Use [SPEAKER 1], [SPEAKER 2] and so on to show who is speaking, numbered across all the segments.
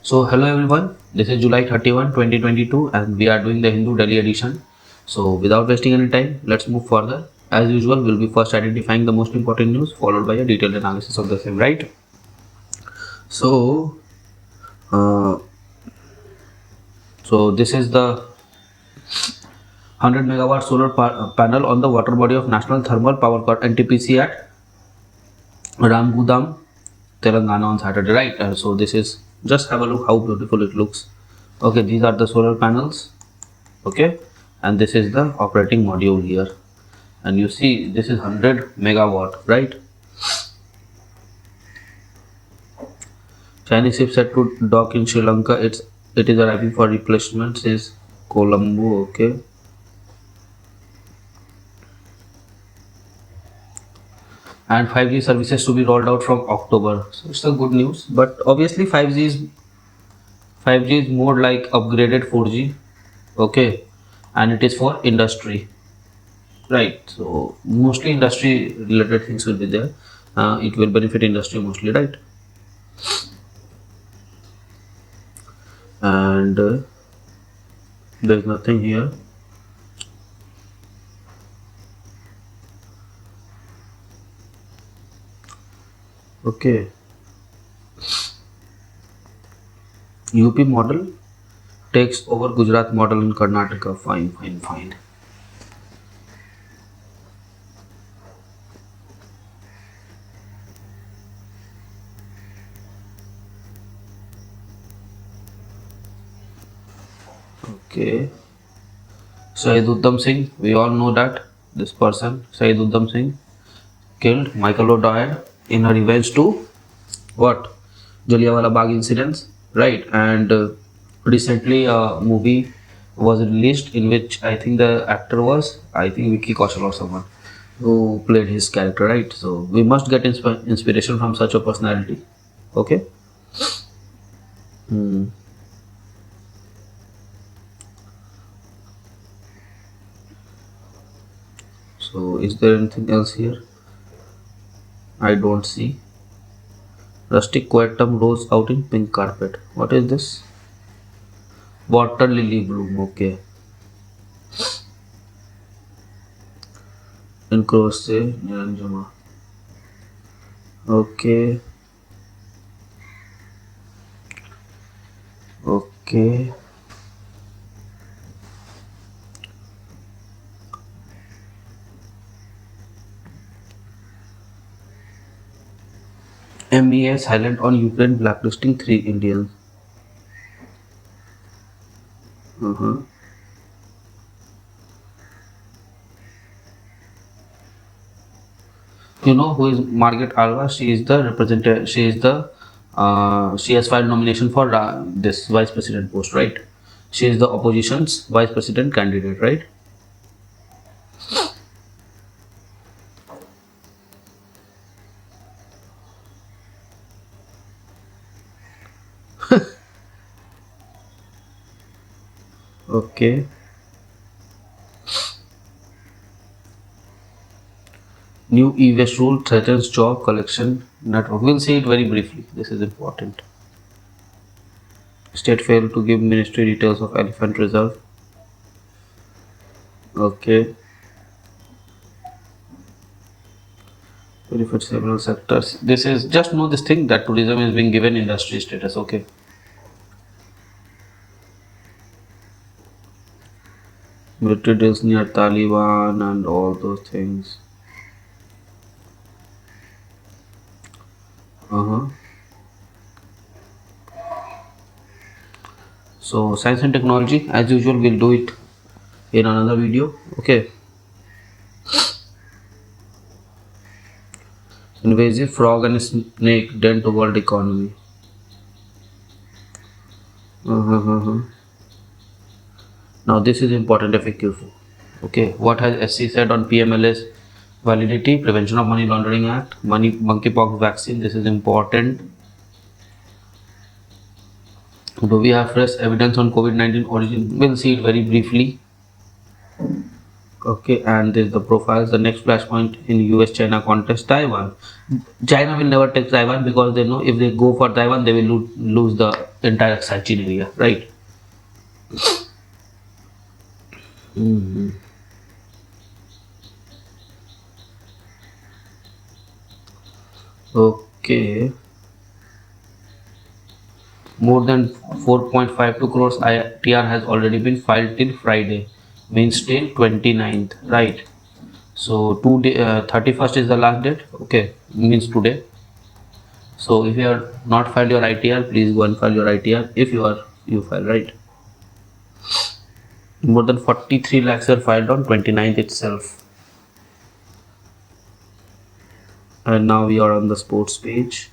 [SPEAKER 1] So hello everyone, this is July 31, 2022 and we are doing the Hindu Delhi edition. So without wasting any time, let's move further. As usual, we'll be first identifying the most important news followed by a detailed analysis of the same, right? So, uh, so this is the 100 megawatt solar panel on the water body of National Thermal Power NTPC at Ramgudam, Telangana on Saturday, right? So this is, just have a look how beautiful it looks. Okay, these are the solar panels. Okay, and this is the operating module here, and you see this is 100 megawatt, right? Chinese ship set to dock in Sri Lanka. It is arriving for replacement, says Colombo. Okay, and 5G services to be rolled out from October, so it's a good news. But obviously 5G is more like upgraded 4G. Okay, and it is for industry, right? So mostly industry related things will be there. It will benefit industry mostly, right? And there's nothing here. Okay, UP model takes over Gujarat model in Karnataka. Fine, fine, fine. Okay, Syed Uddam Singh, we all know that this person, Syed Uddam Singh, killed Michael O'Dwyer in a revenge to what? Jallianwala Bagh incidents, right? And recently a movie was released in which I think the actor was, I think Vicky Kaushal or someone who played his character, right? So we must get inspiration from such a personality. Okay. Hmm. So is there anything else here? I don't see. Rustic Quietum rose out in pink carpet. What is this? Water lily bloom. Okay. In crochet Niranjama. Okay. Okay. MEA silent on Ukraine blacklisting 3 Indians. Uh-huh. You know who is Margaret Alva? She is the representative. She is the. She has filed nomination for this vice president post, right? She is the opposition's vice president candidate, right? Okay. New e-waste rule threatens job collection network. We'll see it very briefly. This is important. State failed to give ministry details of elephant reserve. Okay. Benefit several sectors. This is just know this thing that tourism is being given industry status. Okay. Military deals near Taliban and all those things. Uh-huh. So science and technology, as usual, we'll do it in another video. Okay. Invasive frog and snake dent to world economy. Uh-huh. Now this is important FAQ. Okay, what has SC said on PMLA's validity, Prevention of Money Laundering Act, monkeypox vaccine? This is important. Do we have fresh evidence on COVID-19 origin? We'll see it very briefly. Okay, and this is the profiles. The next flashpoint in US-China contest, Taiwan. China will never take Taiwan because they know if they go for Taiwan, they will lose the entire Sachin area, right? Mhm. Okay, more than 4.52 crores ITR has already been filed till Friday, means till 29th, right? So 31st is the last date. Okay, means today. So if you are not filed your ITR, please go and file your ITR. If you file, right. More than 43 lakhs were filed on 29th itself. And now we are on the sports page.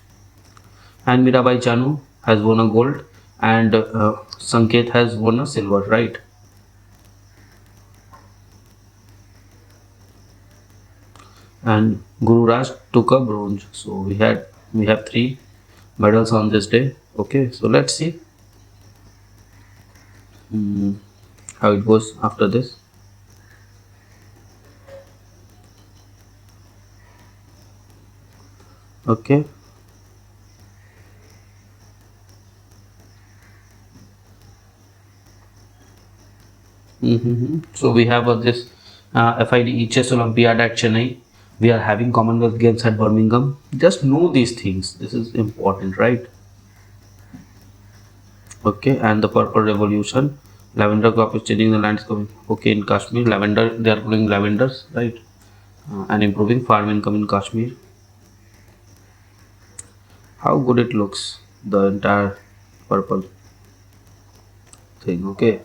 [SPEAKER 1] And Mirabai Chanu has won a gold, and Sanket has won a silver, right? And Guru Raj took a bronze. So we have three medals on this day. Okay, so let's see how it goes after this. Okay. So we have this FID chess Olympiad at Chennai. We are having Commonwealth Games at Birmingham. Just know these things. This is important, right? Okay, and the Purple Revolution. Lavender crop is changing the landscape. Okay, in Kashmir, lavender, they are growing lavenders, right? And improving farm income in Kashmir. How good it looks, the entire purple thing. Okay,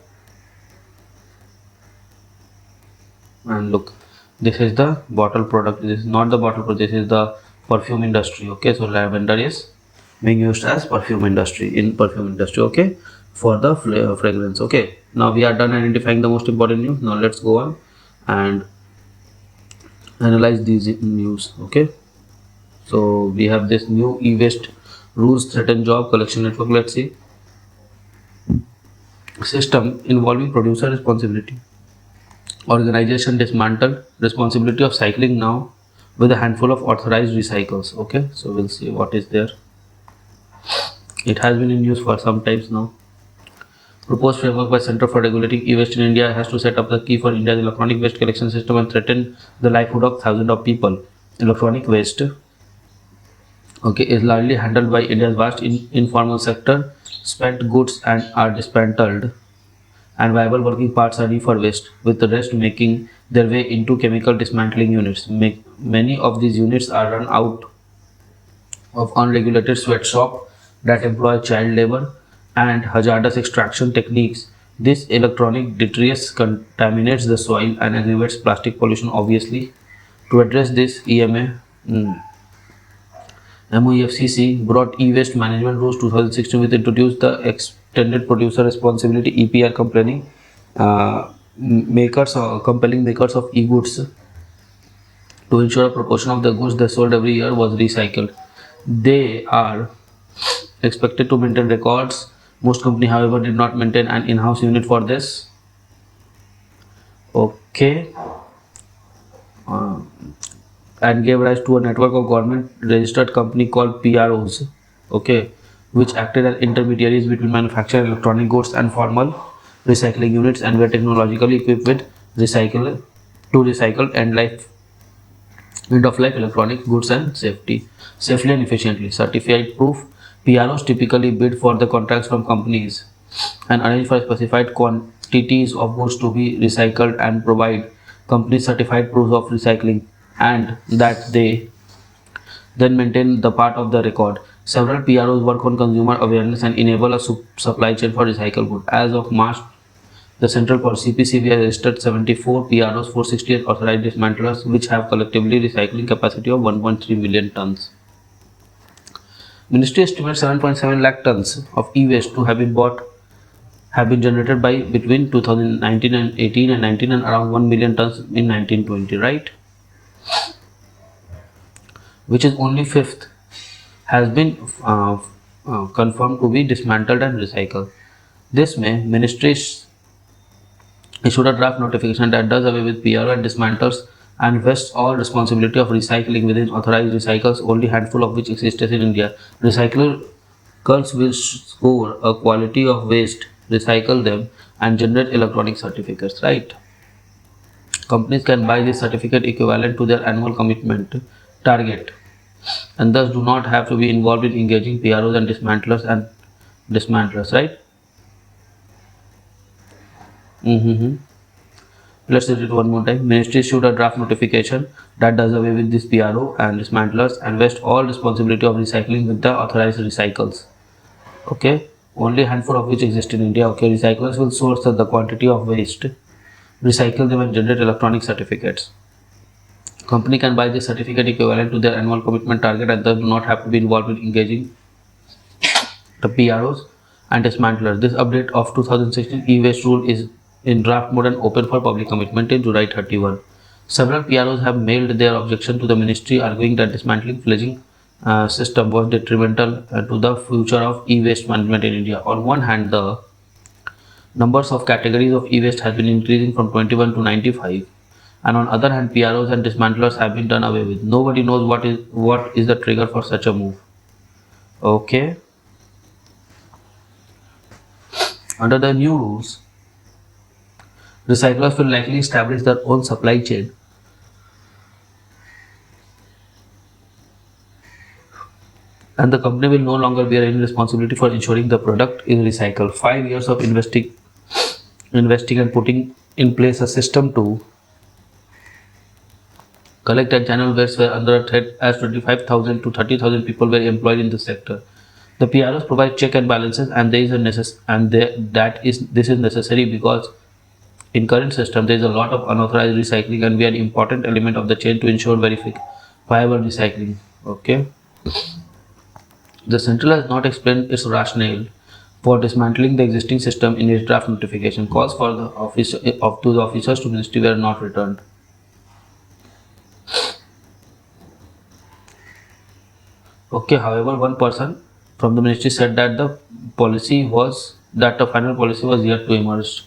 [SPEAKER 1] and look, this is the bottle product. This is not the bottle product. This is the perfume industry. Okay, so lavender is being used as perfume industry in perfume industry. Okay, for the fragrance. Okay, now we are done identifying the most important news. Now let's go on and analyze these news. Okay, so we have this new e-waste rules threaten job collection network. Let's see. System involving producer responsibility. Organization dismantled responsibility of cycling now with a handful of authorized recycles. Okay, so we'll see what is there. It has been in use for some times now. Proposed framework by Center for Regulating E-Waste in India has to set up the key for India's electronic waste collection system and threaten the livelihood of thousands of people. Electronic waste, okay, is largely handled by India's vast informal sector. Spent goods and are dismantled, and viable working parts are refurbished, with the rest making their way into chemical dismantling units. Many of these units are run out of unregulated sweatshop that employ child labor and hazardous extraction techniques. This electronic detritus contaminates the soil and aggravates plastic pollution. Obviously, to address this, MOEFCC brought e-waste management rules 2016, which introduced the extended producer responsibility (EPR), compelling makers of e-goods to ensure a proportion of the goods they sold every year was recycled. They are expected to maintain records. Most companies, however, did not maintain an in-house unit for this. Okay, uh, and gave rise to a network of government registered company called PROs. Okay, which acted as intermediaries between manufacturing electronic goods and formal recycling units, and were technologically equipped with recycle end of life electronic goods and safely and efficiently. Certified proof PROs typically bid for the contracts from companies and arrange for specified quantities of goods to be recycled and provide company certified proofs of recycling, and that they then maintain the part of the record. Several PROs work on consumer awareness and enable a supply chain for recycled goods. As of March, the Central for CPCB has registered 74 PROs, 468 authorized dismantlers, which have collectively recycling capacity of 1.3 million tons. Ministry estimates 7.7 lakh tons of e-waste to have been generated by between 2019 and 18 and 19, and around 1 million tons in 1920, right? Which is only fifth has been confirmed to be dismantled and recycled. This May, Ministry issued a draft notification that does away with PRO and dismantles and vests all responsibility of recycling within authorized recyclers, only handful of which existed in India. Recyclers will score a quality of waste, recycle them, and generate electronic certificates, right? Companies can buy this certificate equivalent to their annual commitment target and thus do not have to be involved in engaging PROs and dismantlers, right? Mm-hmm. Let's read it one more time. Ministry issued a draft notification that does away with this PRO and dismantlers and vests all responsibility of recycling with the authorized recycles. Okay, only a handful of which exist in India. Okay, recyclers will source the quantity of waste, recycle them, and generate electronic certificates. Company can buy this certificate equivalent to their annual commitment target and thus do not have to be involved in engaging the PROs and dismantlers. This update of 2016 e-waste rule is in draft mode and open for public commitment in July 31. Several PROs have mailed their objection to the ministry, arguing that dismantling fledgling system was detrimental to the future of e-waste management in India. On one hand, the numbers of categories of e-waste has been increasing from 21 to 95, and on other hand, PROs and dismantlers have been done away with. Nobody knows what is the trigger for such a move. Okay. Under the new rules, recyclers will likely establish their own supply chain and the company will no longer bear any responsibility for ensuring the product is recycled. 5 years of investing and putting in place a system to collect and channel waste were under threat as 25,000 to 30,000 people were employed in the sector. The PROs provide check and balances, and this is necessary because in current system there is a lot of unauthorized recycling and we are an important element of the chain to ensure viable recycling. Okay. The central has not explained its rationale for dismantling the existing system in its draft notification. Calls for the officers to ministry were not returned. Okay, however, one person from the ministry said that the final policy was yet to emerge.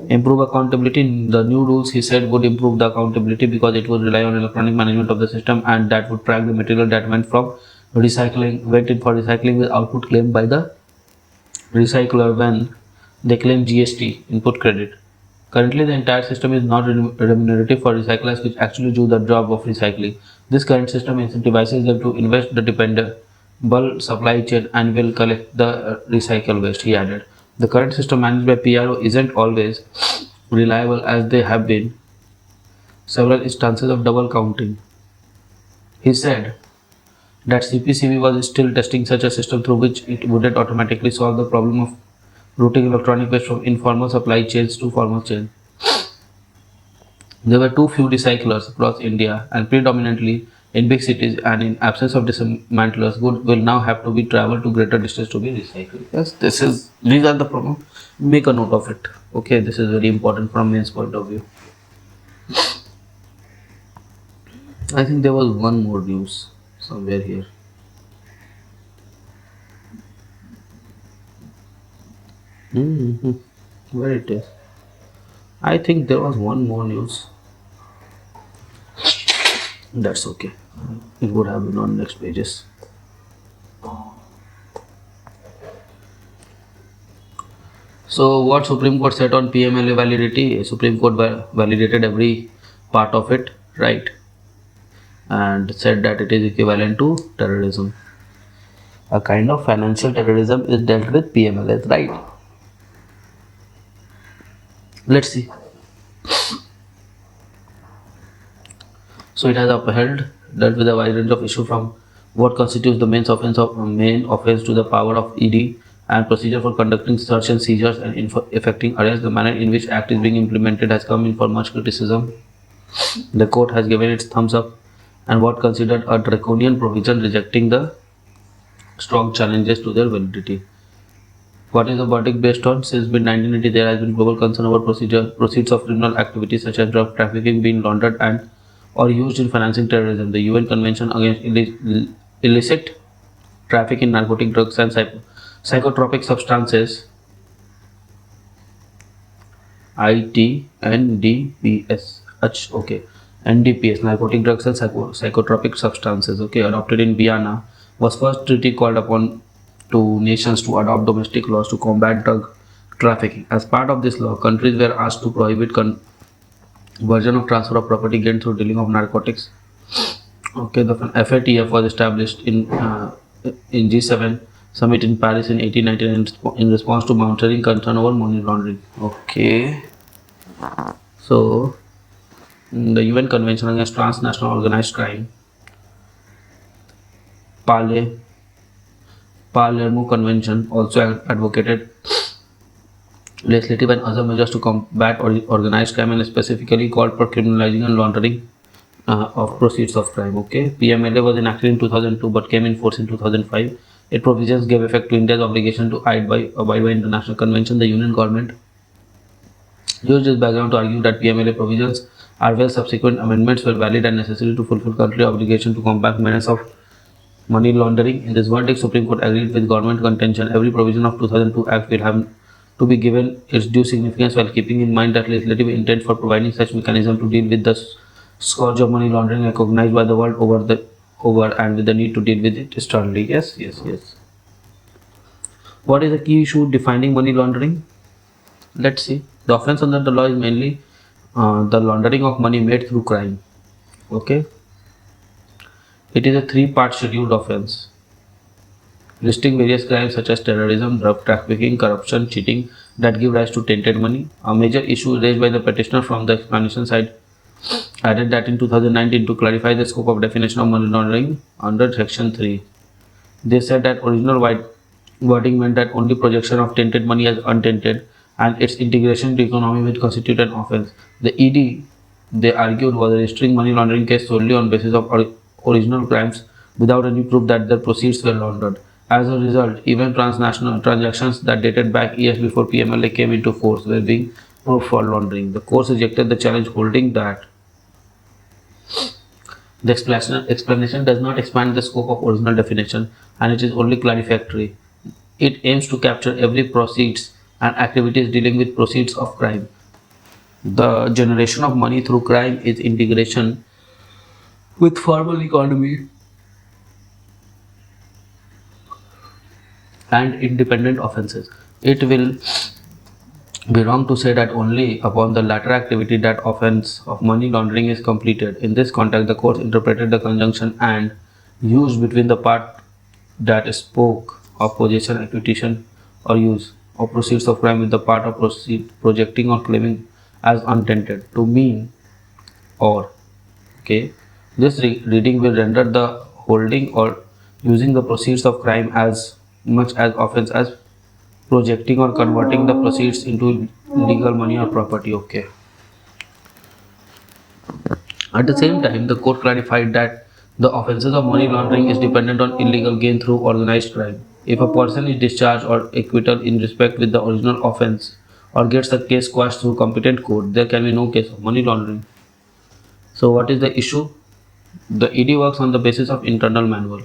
[SPEAKER 1] Improve accountability. The new rules, he said, would improve the accountability because it would rely on electronic management of the system and that would track the material that went in for recycling with output claimed by the recycler when they claim GST input credit. Currently, the entire system is not remunerative for recyclers which actually do the job of recycling. This current system incentivizes them to invest the dependable supply chain and will collect the recycle waste, he added. The current system managed by PRO isn't always reliable as there have been several instances of double counting. He said that CPCB was still testing such a system through which it wouldn't automatically solve the problem of routing electronic waste from informal supply chains to formal chains. There were too few recyclers across India and predominantly in big cities, and in absence of dismantlers, goods will now have to be traveled to greater distance to be recycled. Yes, these are the problem. Make a note of it. Okay, this is very important from men's point of view. I think there was one more news somewhere here. Where it is? I think there was one more news. That's okay. It would have been on next pages. So what Supreme Court said on PMLA validity? Supreme Court validated every part of it, right? And said that it is equivalent to terrorism. A kind of financial terrorism is dealt with PMLA, right? Let's see. So it has dealt with a wide range of issues from what constitutes the main offense to the power of ED and procedure for conducting search and seizures and effecting arrest. The manner in which Act is being implemented has come in for much criticism. The court has given its thumbs up and what considered a draconian provision, rejecting the strong challenges to their validity. What is the verdict based on? Since mid-1980, there has been global concern over proceeds of criminal activities such as drug trafficking being laundered and or used in financing terrorism. The UN Convention Against Illicit Traffic in Narcotic Drugs and Psychotropic Substances ITNDPS. Okay. NDPS, narcotic drugs and psychotropic substances. Okay, adopted in Vienna, was first treaty called upon to nations to adopt domestic laws to combat drug trafficking. As part of this law, countries were asked to prohibit conversion of transfer of property gained through dealing of narcotics. Okay, the FATF was established in G7 summit in Paris in 1899 in response to mounting concern over money laundering. Okay, so the UN Convention Against Transnational Organized Crime, Palermo Convention, also advocated legislative and other measures to combat organized crime and specifically called for criminalizing and laundering of proceeds of crime. Okay, PMLA was enacted in 2002 but came in force in 2005. Its provisions gave effect to India's obligation to abide by international convention. The Union government used this background to argue that PMLA provisions are well subsequent amendments were valid and necessary to fulfill country obligation to combat menace of money laundering. In this verdict, Supreme Court agreed with government contention. Every provision of 2002 Act will have to be given its due significance while keeping in mind that legislative intent for providing such mechanism to deal with the scourge of money laundering recognized by the world over and with the need to deal with it sternly. Yes. What is the key issue defining money laundering? Let's see. The offense under the law is mainly the laundering of money made through crime. Okay. It is a three-part scheduled offense, listing various crimes such as terrorism, drug trafficking, corruption, cheating that give rise to tainted money. A major issue raised by the petitioner from the explanation side added that in 2019 to clarify the scope of definition of money laundering under section 3. They said that original wording meant that only projection of tainted money as untainted and its integration into economy will constitute an offense. The ED, they argued, was registering money laundering case solely on basis of original crimes without any proof that their proceeds were laundered. As a result, even transnational transactions that dated back years before PMLA came into force were being proved for laundering. The court rejected the challenge, holding that the explanation does not expand the scope of original definition and it is only clarifactory. It aims to capture every proceeds and activities dealing with proceeds of crime. The generation of money through crime is integration with formal economy and independent offenses. It will be wrong to say that only upon the latter activity that offense of money laundering is completed. In this context, the court interpreted the conjunction and used between the part that spoke of possession, acquisition, or use of proceeds of crime with the part of projecting or claiming as untainted to mean or. Okay, this reading will render the holding or using the proceeds of crime as much as offense as projecting or converting the proceeds into legal money or property. Okay. At the same time, the court clarified that the offenses of money laundering is dependent on illegal gain through organized crime. If a person is discharged or acquitted in respect with the original offense or gets the case quashed through competent court, there can be no case of money laundering. So what is the issue? The ED works on the basis of internal manual.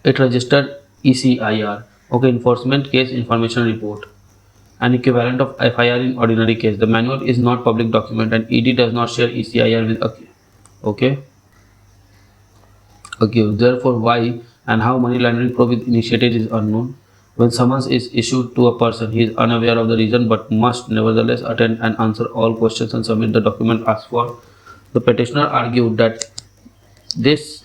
[SPEAKER 1] It registered ECIR, okay, Enforcement Case Information Report, an equivalent of FIR in ordinary case. The manual is not public document and ED does not share ECIR with accused. Therefore, why and how money laundering probe is initiated is unknown. When summons is issued to a person, he is unaware of the reason but must nevertheless attend and answer all questions and submit the document asked for. The petitioner argued that this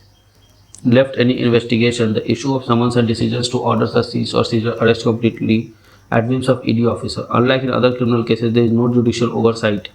[SPEAKER 1] left any investigation, the issue of summons and decisions to order a seize or seizure arrest completely at whims of ED officer. Unlike in other criminal cases, there is no judicial oversight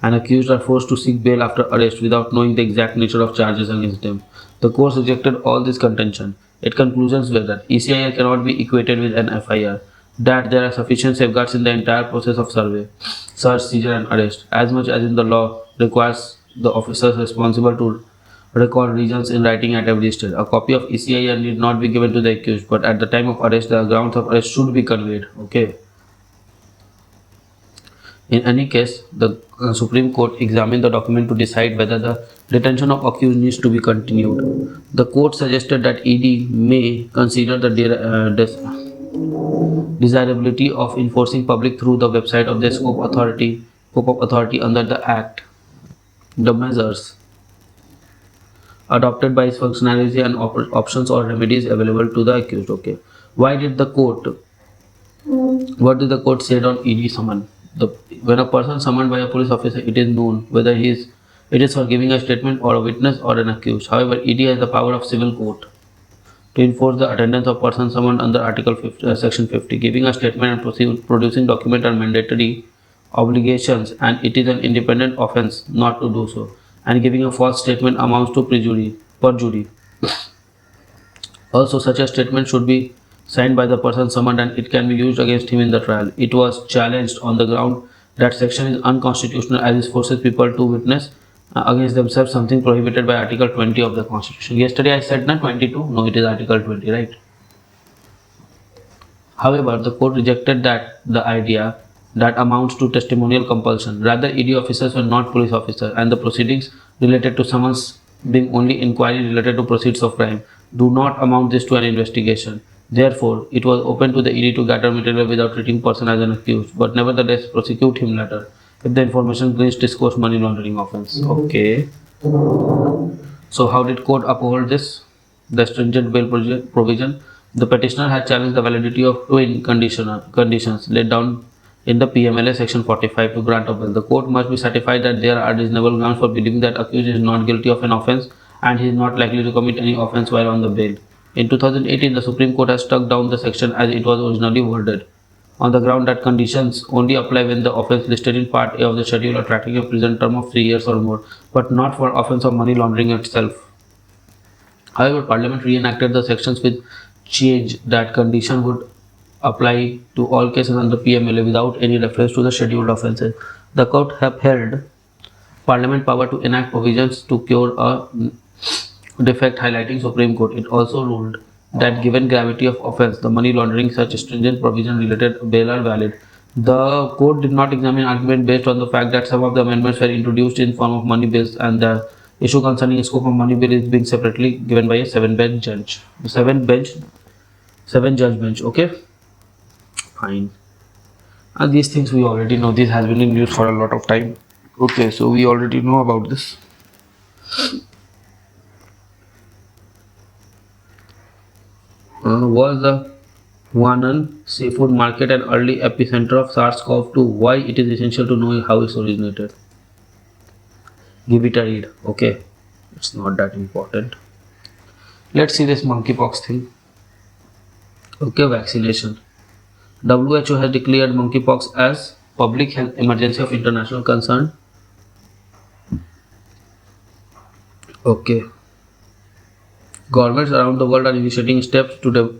[SPEAKER 1] and accused are forced to seek bail after arrest without knowing the exact nature of charges against them. The court rejected all this contention. Its conclusions were that ECIR cannot be equated with an FIR, that there are sufficient safeguards in the entire process of survey, search, seizure and arrest, as much as in the law requires the officers responsible to record reasons in writing at every stage. A copy of ECIR need not be given to the accused, but at the time of arrest, the grounds of arrest should be conveyed. Okay. In any case, the Supreme Court examined the document to decide whether the detention of accused needs to be continued. The court suggested that ED may consider the desirability of enforcing public through the website of the scope of authority under the Act, the measures adopted by its functionality and options or remedies available to the accused. Okay, why did the court? What did the court said on ED summon? When a person summoned by a police officer, it is known whether it is for giving a statement or a witness or an accused. However, ED has the power of civil court to enforce the attendance of persons summoned under Article 50, Section 50. Giving a statement and producing document are mandatory obligations, and it is an independent offence not to do so. And giving a false statement amounts to perjury. Also, such a statement should be signed by the person summoned and it can be used against him in the trial. It was challenged on the ground that section is unconstitutional as it forces people to witness against themselves, something prohibited by Article 20 of the Constitution. Yesterday I said na 22, no, it is Article 20, right? However, the court rejected the idea that amounts to testimonial compulsion. Rather, ED officers were not police officers, and the proceedings related to summons being only inquiry related to proceeds of crime do not amount this to an investigation. Therefore, it was open to the ED to gather material without treating person as an accused, but nevertheless prosecute him later if the information brings discourse money laundering offense. Okay. So how did court uphold this? The stringent bail provision. The petitioner had challenged the validity of twin conditions laid down in the PMLA section 45 to grant a bail. The court must be satisfied that there are reasonable grounds for believing that accused is not guilty of an offence and he is not likely to commit any offence while on the bail. In 2018, the Supreme Court has struck down the section as it was originally worded, on the ground that conditions only apply when the offence listed in Part A of the schedule attracting a prison term of 3 years or more, but not for offence of money laundering itself. However, Parliament reenacted the sections with change that condition would apply to all cases under PMLA without any reference to the scheduled offences. The court upheld Parliament power to enact provisions to cure a defect, highlighting Supreme Court. It also ruled that given gravity of offence, the money laundering such stringent provision related bail are valid. The court did not examine argument based on the fact that some of the amendments were introduced in form of money bills and the issue concerning scope of money bill is being separately given by a seven judge bench. Okay, fine. And these things we already know. This has been in news for a lot of time. Okay, so we already know about this. Was the Wuhan seafood market an early epicenter of SARS-CoV-2? Why it is essential to know how it originated? Give it a read. Okay, it's not that important. Let's see this monkeypox thing. Okay, vaccination. WHO has declared monkeypox as public health emergency of international concern. Okay. Governments around the world are initiating steps towards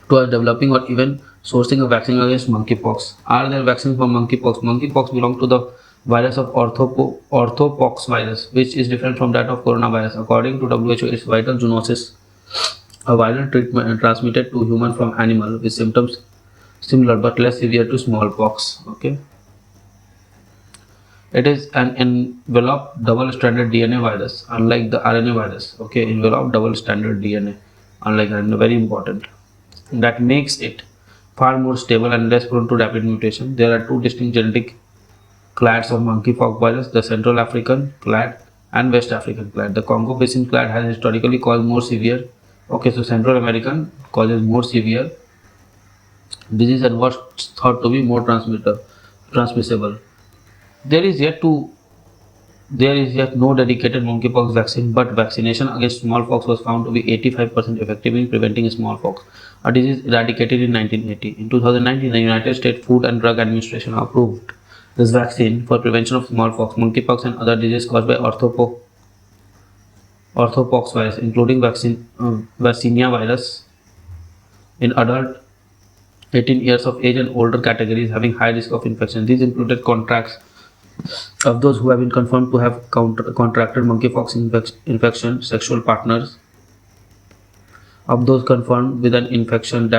[SPEAKER 1] developing or even sourcing a vaccine against monkeypox. Are there vaccines for monkeypox? Monkeypox belongs to the virus of orthopox virus, which is different from that of coronavirus. According to WHO, it's viral zoonosis, a viral treatment transmitted to human from animal with symptoms similar but less severe to smallpox. Okay. It is an enveloped double-stranded DNA virus, unlike the RNA virus. Okay, enveloped double-stranded DNA, unlike RNA, very important. That makes it far more stable and less prone to rapid mutation. There are two distinct genetic clades of monkeypox virus: the Central African clade and West African clade. The Congo Basin clade has historically caused more severe. Okay, so Central American causes more severe disease and was thought to be more transmissible. There is yet no dedicated monkeypox vaccine, but vaccination against smallpox was found to be 85% effective in preventing smallpox, a disease eradicated in 1980. In 2019, the United States Food and Drug Administration approved this vaccine for prevention of smallpox, monkeypox, and other diseases caused by orthopox virus, including Vaccinia virus, in adult 18 years of age and older categories having high risk of infection. These included contacts of those who have been confirmed to have contracted monkeypox infection, sexual partners of those confirmed with an infection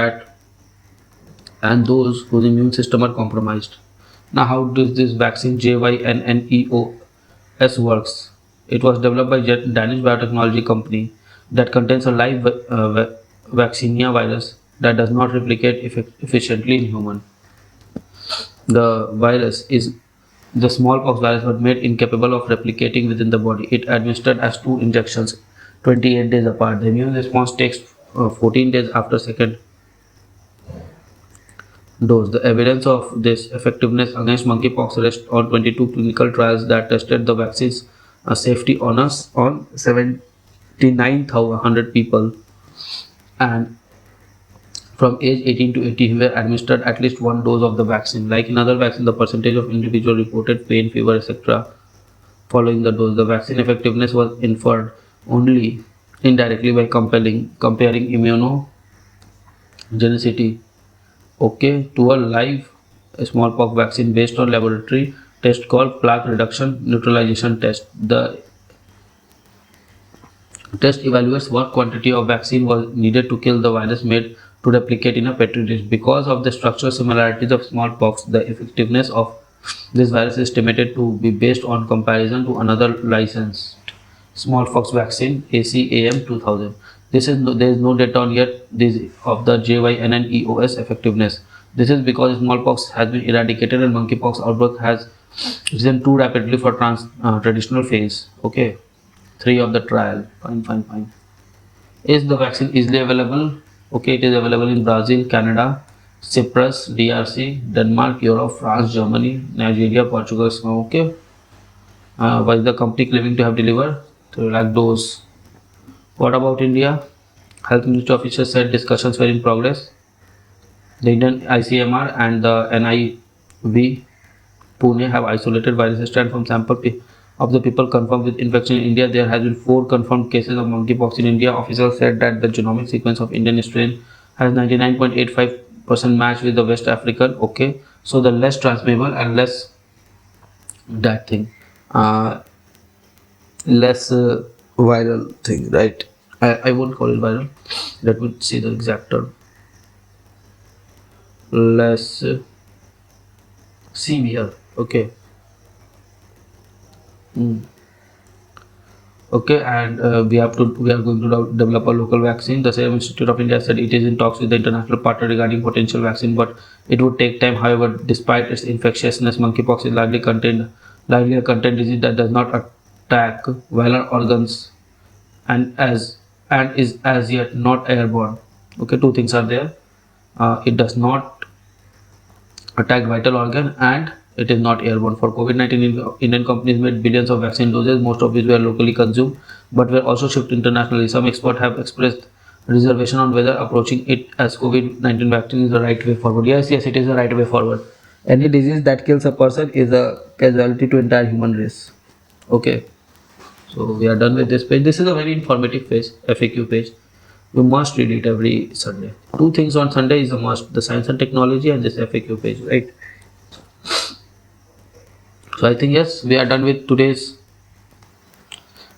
[SPEAKER 1] and those whose immune system are compromised. Now, how does this vaccine JYNNEOS works? It was developed by Danish biotechnology company that contains a live vaccinia virus that does not replicate efficiently in human. The virus is the smallpox virus was made incapable of replicating within the body. It administered as 2 injections 28 days apart. The immune response takes 14 days after second dose. The evidence of this effectiveness against monkeypox rests on 22 clinical trials that tested the vaccine's safety on 79,100 people, and from age 18 to 80 were administered at least one dose of the vaccine. Like in other vaccines, the percentage of individual reported pain, fever, etc. following the dose. The vaccine effectiveness was inferred only indirectly by comparing immunogenicity, okay, to a live smallpox vaccine based on laboratory test called plaque reduction neutralization test. The test evaluates what quantity of vaccine was needed to kill the virus made to replicate in a petri dish. Because of the structural similarities of smallpox, the effectiveness of this virus is estimated to be based on comparison to another licensed smallpox vaccine, ACAM 2000. There is no data on yet of the JYNNEOS effectiveness. This is because smallpox has been eradicated and monkeypox outbreak has risen too rapidly for traditional phase. Okay, 3 of the trial. Fine. Is the vaccine easily available? Okay, it is available in Brazil, Canada, Cyprus, DRC, Denmark, Europe, France, Germany, Nigeria, Portugal. Okay, why is the company claiming to have delivered 3 lakh dose? What about India? Health Ministry officials said discussions were in progress. The Indian ICMR and the NIV Pune have isolated virus strain from sample of the people confirmed with infection in India. There has been 4 confirmed cases of monkeypox in India. Officials said that the genomic sequence of Indian strain has 99.85% match with the West African. Okay, so the less transmissible and less that thing, less viral thing, right? I won't call it viral. Let me see the exact term. Less severe. Okay. Okay, and we are going to develop a local vaccine. The Serum Institute of India said it is in talks with the international partner regarding potential vaccine, but it would take time. However, despite its infectiousness, monkeypox is largely a contained disease that does not attack vital organs and is as yet not airborne. Okay, 2 things are there. It does not attack vital organ and it is not airborne. For COVID-19, Indian companies made billions of vaccine doses, most of which were locally consumed, but were also shipped internationally. Some experts have expressed reservation on whether approaching it as COVID-19 vaccine is the right way forward. Yes, it is the right way forward. Any disease that kills a person is a casualty to entire human race. Okay, so we are done with this page. This is a very informative page, FAQ page. You must read it every Sunday. 2 things on Sunday is a must: the science and technology and this FAQ page, right? So I think yes, we are done with today's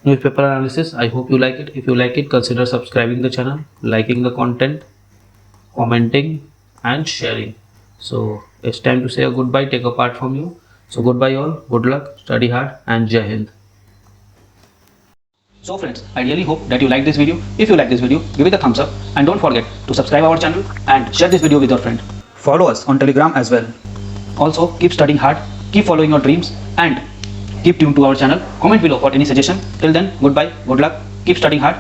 [SPEAKER 1] newspaper analysis. I hope you like it. If you like it, consider subscribing the channel, liking the content, commenting and sharing. So it's time to say a goodbye, take a part from you. So goodbye all, good luck, study hard and Jai Hind.
[SPEAKER 2] So friends, I really hope that you like this video. If you like this video, give it a thumbs up and don't forget to subscribe our channel and share this video with your friend. Follow us on Telegram as well. Also, keep studying hard, keep following your dreams and keep tuned to our channel. Comment below for any suggestion. Till then, goodbye, good luck, keep studying hard.